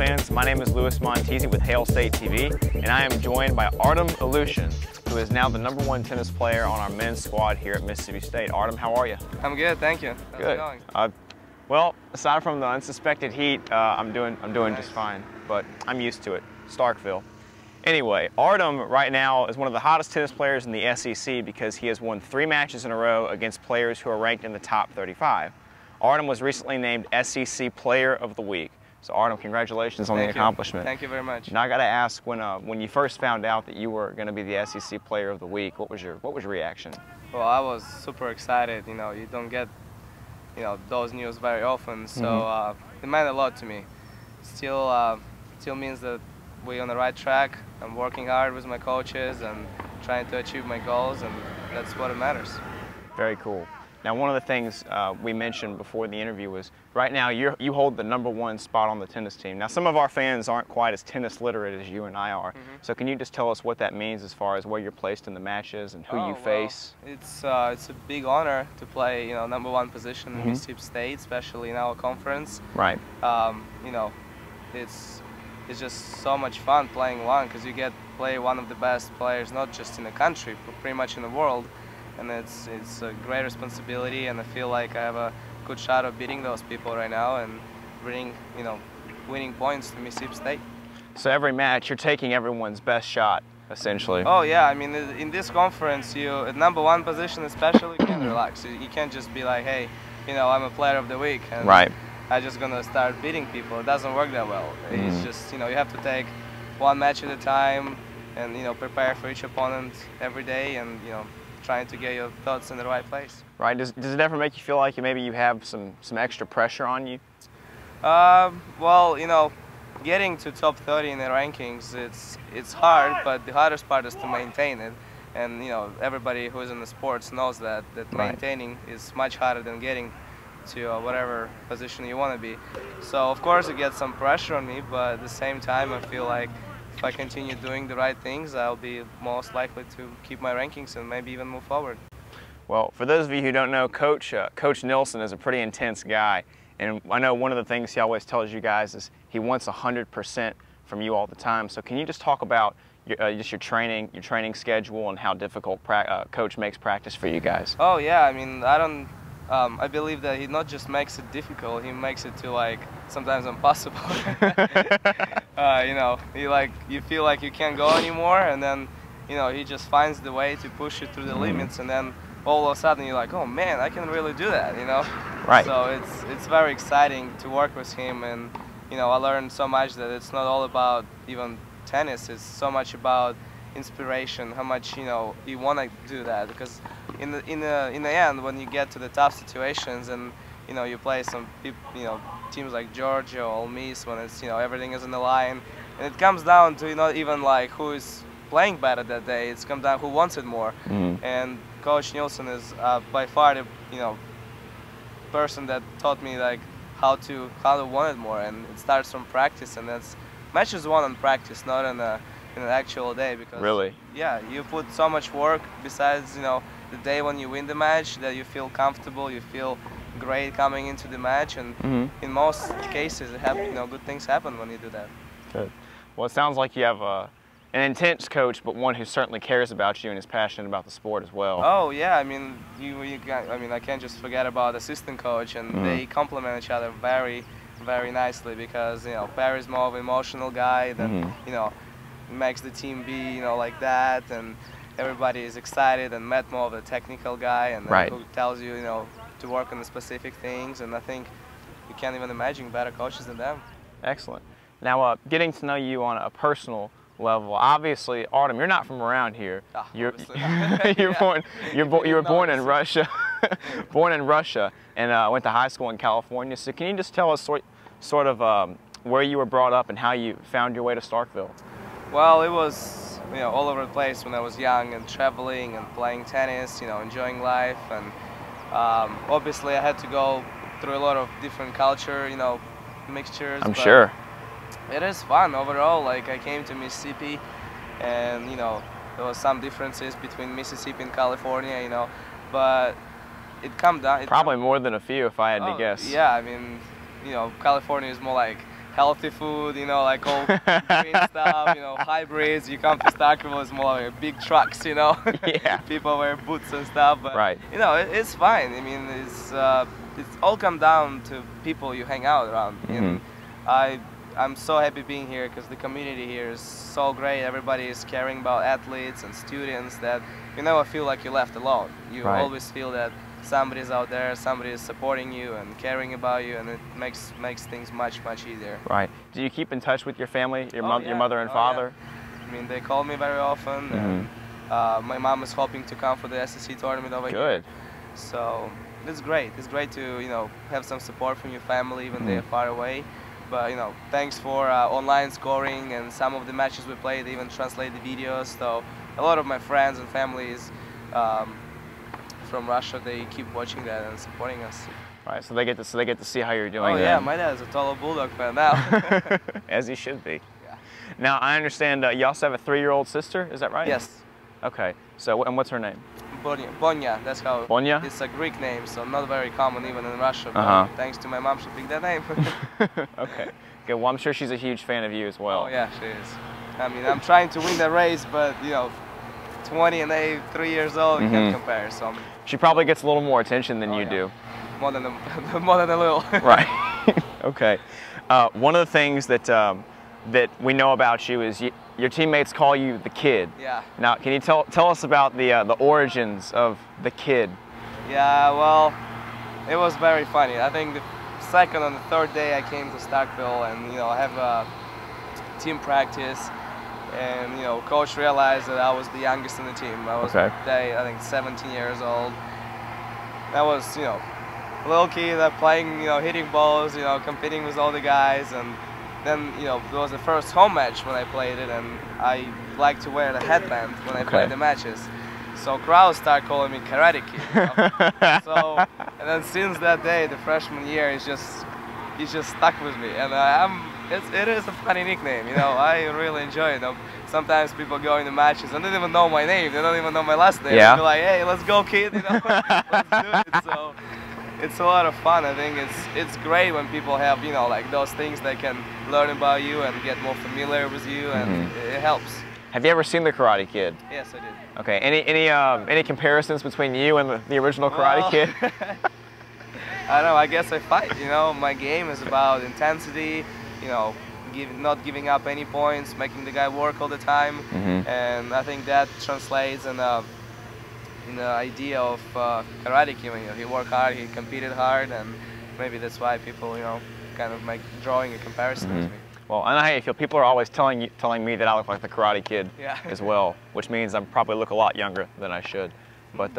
fans. My name is Montesi with Hail State TV, and I am joined by Artem Ilyushin, who is now the #1 tennis player on our men's squad here at Mississippi State. Artem, how are you? I'm good, thank you. How's good. it going? Well, aside from the unsuspected heat, I'm doing Nice. just fine, but I'm used to it. Starkville. Anyway, Artem right now is one of the hottest tennis players in the SEC because he has won 3 matches in a row against players who are ranked in the top 35. Artem was recently named SEC Player of the Week. So Artem, congratulations on the accomplishment. Thank you very much. Now I got to ask, when you first found out that you were going to be the SEC Player of the Week, what was your reaction? Well, I was super excited. You know, you don't get, those news very often, so it meant a lot to me. Still means that we're on the right track. I'm working hard with my coaches and trying to achieve my goals, and that's what matters. Very cool. Now, one of the things we mentioned before the interview was right now you hold the #1 spot on the tennis team. Now, some of our fans aren't quite as tennis literate as you and I are. So can you just tell us what that means as far as where you're placed in the matches and who you face? Well, it's a big honor to play, #1 position in Mississippi State, especially in our conference. Right. It's just so much fun playing one because you get to play one of the best players, not just in the country, but pretty much in the world. And it's a great responsibility, and I feel like I have a good shot of beating those people right now and bringing, winning points to Mississippi State. So every match, you're taking everyone's best shot, essentially. Oh yeah, I mean, in this conference, at #1 position especially, you can't relax. You can't just be like, hey, I'm a player of the week, and I'm just gonna start beating people. It doesn't work that well. It's just, you have to take one match at a time, and prepare for each opponent every day, and trying to get your thoughts in the right place. Right. Does it ever make you feel like maybe you have some extra pressure on you? Well, getting to top 30 in the rankings, it's hard, but the hardest part is to maintain it. And everybody who is in the sports knows that maintaining is much harder than getting to whatever position you want to be. So of course it gets some pressure on me, but at the same time I feel like if I continue doing the right things, I'll be most likely to keep my rankings and maybe even move forward. Well, for those of you who don't know, Coach Nilsson is a pretty intense guy, and I know one of the things he always tells you guys is he wants 100% from you all the time. So can you just talk about your training schedule and how difficult Coach makes practice for you guys? Oh yeah, I mean, I believe that he not just makes it difficult, he makes it to sometimes impossible. You feel like you can't go anymore, and then he just finds the way to push you through the limits, and then all of a sudden you're like, oh man, I can really do that, Right. So it's very exciting to work with him, and I learned so much that it's not all about even tennis. It's so much about inspiration, how much you want to do that, because in the end, when you get to the tough situations and you play some teams like Georgia or Ole Miss, when it's everything is on the line, and it comes down to not even like who is playing better that day, it's come down who wants it more. And Coach Nilsson is by far the person that taught me how to want it more, and it starts from practice, and that's matches won on practice, not in an actual day, because really, yeah, you put so much work besides the day when you win the match, that you feel comfortable, you feel great coming into the match, and in most cases good things happen when you do that. Good. Well, it sounds like you have an intense coach, but one who certainly cares about you and is passionate about the sport as well. Oh yeah, I mean, I can't just forget about assistant coach, and they complement each other very, very nicely, because Barry's more of an emotional guy than makes the team be like that, and everybody is excited, and Matt more of a technical guy, and who tells you to work on the specific things, and I think you can't even imagine better coaches than them. Excellent. Now, getting to know you on a personal level, obviously, Artem, you're not from around here. You were born in Russia, and went to high school in California. So can you just tell us sort of where you were brought up and how you found your way to Starkville? Well, it was all over the place when I was young, and traveling and playing tennis, enjoying life, and obviously I had to go through a lot of different culture, mixtures. I'm sure. It is fun overall. I came to Mississippi, and there was some differences between Mississippi and California, but Probably more than a few, if I had to guess. Yeah, I mean, California is more like healthy food, you know, like all green stuff, you know, hybrids. You come to Starkville, it's more like big trucks, you know. Yeah. People wear boots and stuff, but right. you know, it's fine. I mean, it's all come down to people you hang out around. And I'm so happy being here because the community here is so great. Everybody is caring about athletes and students that you never feel like you're left alone. You always feel that somebody's out there, somebody is supporting you and caring about you, and it makes things much easier. Right. Do you keep in touch with your family, your Yeah. mother and father? Yeah. I mean, they call me very often. And, my mom is hoping to come for the SEC tournament over here. Good. So it's great. It's great to, you know, have some support from your family even they're far away. But, you know, thanks for online scoring and some of the matches we played, they even translate the videos. So a lot of my friends and families from Russia, they keep watching that and supporting us. Right. So they get to see how you're doing. Oh yeah, my dad is a total Bulldog fan now. As he should be. Yeah. Now I understand you also have a 3-year-old sister. Is that right? Yes. Okay. So and what's her name? Bonya, that's how. Bonya? It's a Greek name, so not very common even in Russia. But thanks to my mom, she picked that name. Okay. Good. Well, I'm sure she's a huge fan of you as well. Oh yeah, she is. I mean, I'm trying to win the race, but you know, 20 and 3 years old, you can't compare. So she probably gets a little more attention than you do. More than a little. Right. Okay. One of the things that we know about you is your teammates call you the Kid. Yeah. Now, can you tell us about the origins of the Kid? Yeah. Well, it was very funny. I think the second and the third day I came to Starkville, and you know, I have a team practice, and you know, coach realized that I was the youngest in the team. I was that day, I think 17 years old. That was, you know, a little kid playing, you know, hitting balls, you know, competing with all the guys, and then, you know, it was the first home match when I played it, and I like to wear the headband when I play the matches. So crowds start calling me Karate Kid. You know? So, and then since that day, the freshman year is just stuck with me, and it is a funny nickname. You know, I really enjoy it. Sometimes people go into matches and they don't even know my name. They don't even know my last name. Yeah. They're like, hey, let's go, kid. You know, let's do it. So it's a lot of fun. I think it's great when people have, you know, like those things they can learn about you and get more familiar with you, and it helps. Have you ever seen the Karate Kid? Yes, I did. Okay. Any comparisons between you and the original Karate Kid? I don't know. I guess I fight. You know, my game is about intensity. You know, not giving up any points, making the guy work all the time, and I think that translates in the idea of Karate Kid. You know, he worked hard, he competed hard, and maybe that's why people, you know, kind of drawing a comparison with me. Well, I know how you feel. People are always telling me that I look like the Karate Kid as well, which means I probably look a lot younger than I should. But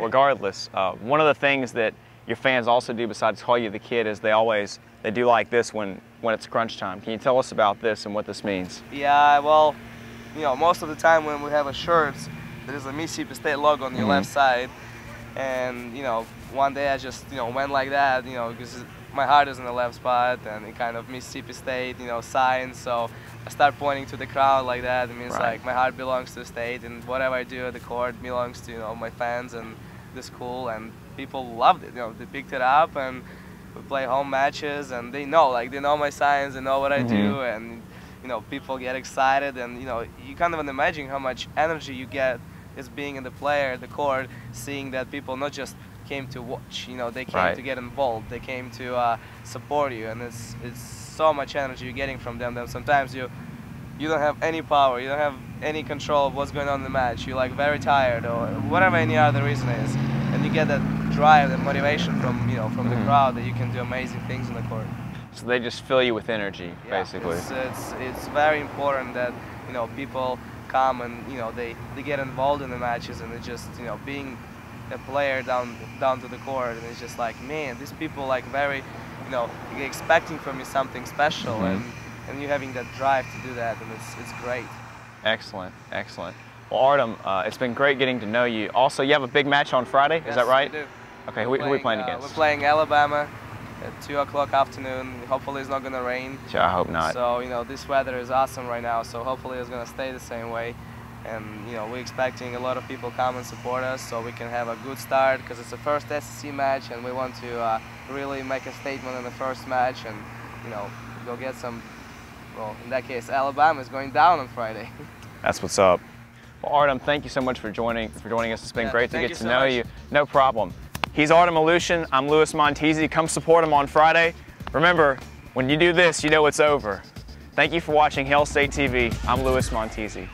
regardless, one of the things that your fans also do besides call you the Kid is they do like this when it's crunch time. Can you tell us about this and what this means? Yeah, well, you know, most of the time when we have a shirt, there is a Mississippi State logo on your left side, and you know, one day I just, you know, went like that, you know, because my heart is in the left spot, and it kind of Mississippi State, you know, sign. So I start pointing to the crowd like that. It means like my heart belongs to the state, and whatever I do at the court belongs to, you know, my fans and the school, and people loved it. You know, they picked it up, and we play home matches, and they know my signs, they know what I do, and you know, people get excited, and you know, you can't even imagine how much energy you get as being in the court, seeing that people not just came to watch, you know, they came to get involved, they came to support you, and it's so much energy you're getting from them that sometimes you don't have any power, you don't have any control of what's going on in the match, you're like very tired or whatever any other reason is, and you get that drive, that motivation from, you know, from the crowd that you can do amazing things on the court. So they just fill you with energy, basically. It's very important that, you know, people come and, you know, they get involved in the matches, and it's just, you know, being a player down to the court, and it's just like, man, these people like very, you know, expecting from you something special, and you having that drive to do that, and it's great. Excellent, excellent. Well, Artem, it's been great getting to know you. Also, you have a big match on Friday, is that right? Yes, we do. Okay, who are we playing against? We're playing Alabama at 2 o'clock afternoon. Hopefully it's not going to rain. Sure, I hope not. So, you know, this weather is awesome right now, so hopefully it's going to stay the same way. And, you know, we're expecting a lot of people come and support us so we can have a good start, because it's the first SEC match, and we want to really make a statement in the first match, and, you know, go get some. Well, in that case, Alabama is going down on Friday. That's what's up. Well, Artem, thank you so much for joining us. It's been great to get to know you. No problem. He's Artem Ilyushin. I'm Louis Montesi. Come support him on Friday. Remember, when you do this, you know it's over. Thank you for watching Hail State TV. I'm Louis Montesi.